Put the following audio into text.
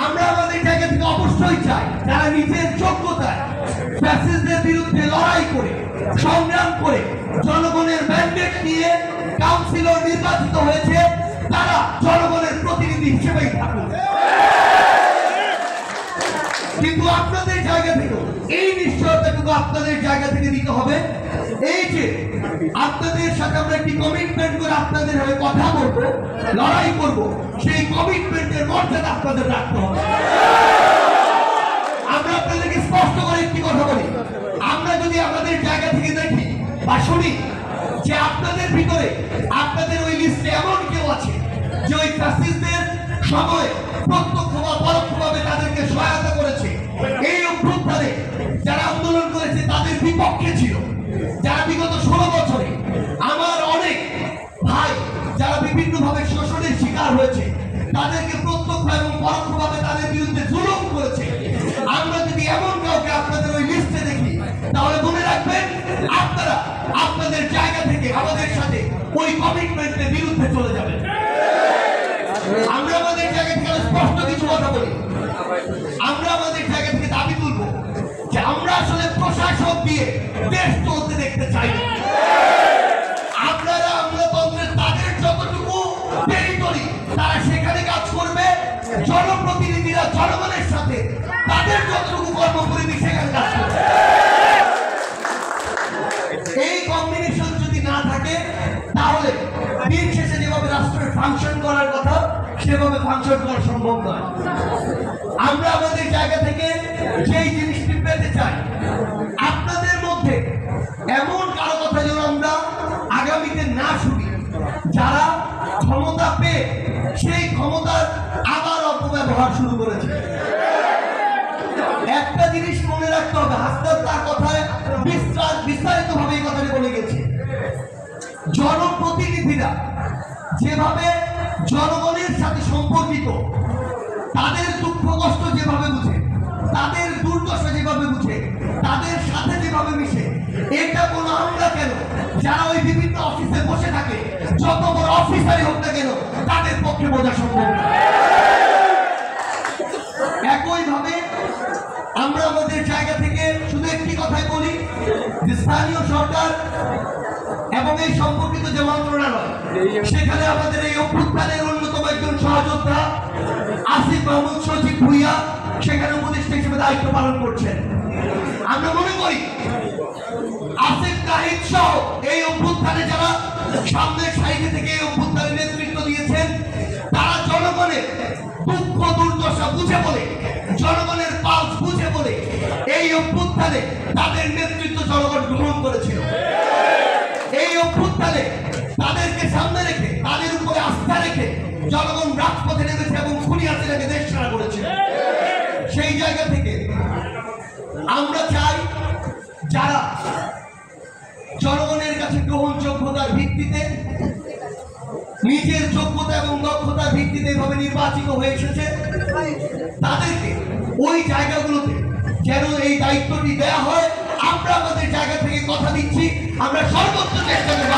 আমরা আমাদের জায়গা থেকে অবশ্যই চাই যারা নিজের যোগ্যতায় ফ্যাসিস্টদের বিরুদ্ধে লড়াই করে সংগ্রাম করে জনগণের ম্যান্ডেট নিয়ে কাউন্সিলর নির্বাচিত হয়েছে তারা জনগণের প্রতিনিধি হিসেবেই থাকুন। কিন্তু আপনাদের জায়গা থেকে এই নিশ্চয়তাটুকু আপনাদের জায়গা থেকে দিতে হবে, এই যে আপনাদের সাথে আমরা একটি কমিটমেন্ট করে আপনাদের হয়ে কথা বলবো, লড়াই করব, সেই কমিটমেন্টের মর্যাদা আপনাদের রাখতে হবে। আমরা আপনাদেরকে স্পষ্ট করে একটি কথা বলি, আমরা যদি আমাদের জায়গা থেকে দেখি বা শুনি যে আপনাদের ভিতরে আপনাদের ওই লিস্টে এমন কেউ আছে যে ওই ফ্যাসিস্টদের সময় প্রত্যক্ষ বা পরোক্ষভাবে তাদেরকে সহায়তা করেছে, এই অভ্যুত্থানে যারা আন্দোলন করেছে তাদের বিপক্ষে ছিল, যারা বিগত 16 বছরে আমার অনেক ভাই যারা বিভিন্নভাবে শোষণের শিকার হয়েছে তাদেরকে প্রত্যক্ষ এবং পরোক্ষভাবে তাদের বিরুদ্ধে জুলুম করেছে, আমরা যদি এমন কাউকে আপনাদের ওই লিস্টে দেখি তাহলে মনে রাখবেন আপনারা আপনাদের জায়গা থেকে আমাদের সাথে ওই কমিটমেন্টের বিরুদ্ধে চলে যাবেন। আমরা আমাদের জায়গা থেকে স্পষ্ট কিছু কথা বলি, আমরা আমাদের জায়গা থেকে দাবি তুলব যে আমরা আসলে প্রশাসক দিয়ে দেশ চলতে দেখতে চাই না। আপনারা আমলাতন্ত্রের তাদের যতটুকু টেরিটরি তারা সেখানে কাজ করবে, জনপ্রতিনিধিরা জনগণের সাথে তাদের যতটুকু কর্মপরিধি সেখানে কাজ করবে। এই কম্বিনেশন যদি না থাকে তাহলে দিন শেষে যেভাবে রাষ্ট্রের ফাংশন করার কথা সেভাবে ফাংশন করা সম্ভব নয়। আমরা আমাদের জায়গা থেকে সেই জিনিসটি পেতে চাই, আপনাদের মধ্যে এমন কারো কথা যেন আমরা আগামীতে না শুনি যারা ক্ষমতা পেয়ে সেই ক্ষমতার আবার অপব্যবহার শুরু করেছে। একটা জিনিস মনে রাখতে হবে, হাসনাত তার কথায় বিস্তারিত ভাবে এই কথাটি বলে গেছে, জনপ্রতিনিধিরা যেভাবে জনগণের সাথে সম্পর্কিত, তাদের দুঃখ কষ্ট যেভাবে বুঝে, তাদের দুর্দশা যেভাবে বুঝে, তাদের সাথে যেভাবে মিশে, এটা কোনো আমরা কেন যারা ওই বিভিন্ন অফিসে বসে থাকে যত বড় অফিসারই হোক না কেন তাদের পক্ষে বোঝা সম্ভব না। একইভাবে আমরা আমাদের জায়গা থেকে শুধু একটি কথাই বলি যে স্থানীয় সরকার এবং এই সম্পর্কিত যে মন্ত্রণালয় সেখানে আমাদের এই অভ্যুত্থানের অন্যতম একজন সহযোদ্ধা আসিফ মাহমুদ সচিব ভুইয়া সেখানে উপদেষ্টা হিসেবে দায়িত্ব পালন করছেন। আমরা মনে করি আসিফ তাহিদ সহ এই অভ্যুত্থানে যারা সামনের সারিতে থেকে এই অভ্যুত্থানের নেতৃত্ব দিয়েছেন তারা জনগণের দুঃখ দুর্দশা বুঝে বলে, জনগণের পালস বুঝে বলে এই অভ্যুত্থানে তাদের নেতৃত্ব জনগণ গ্রহণ করেছিল। এই অভ্যুত্থানে তাদেরকে সামনে রেখে তাদের উপরে আস্থা রেখে জনগণ রাজপথে নেমেছে এবং খুনি হাসিনাকে দেশ ছাড়া করেছে। সেই জায়গা থেকে আমরা চাই যারা জনগণের কাছে গ্রহণযোগ্যতার ভিত্তিতে নিজের যোগ্যতা এবং দক্ষতার ভিত্তিতে এভাবে নির্বাচিত হয়ে এসেছে তাদেরকে ওই জায়গাগুলোতে যেন এই দায়িত্বটি দেয়া হয়। আমরা আমাদের জায়গা থেকে কথা দিচ্ছি, আমরা সর্বোচ্চ চেষ্টা করব।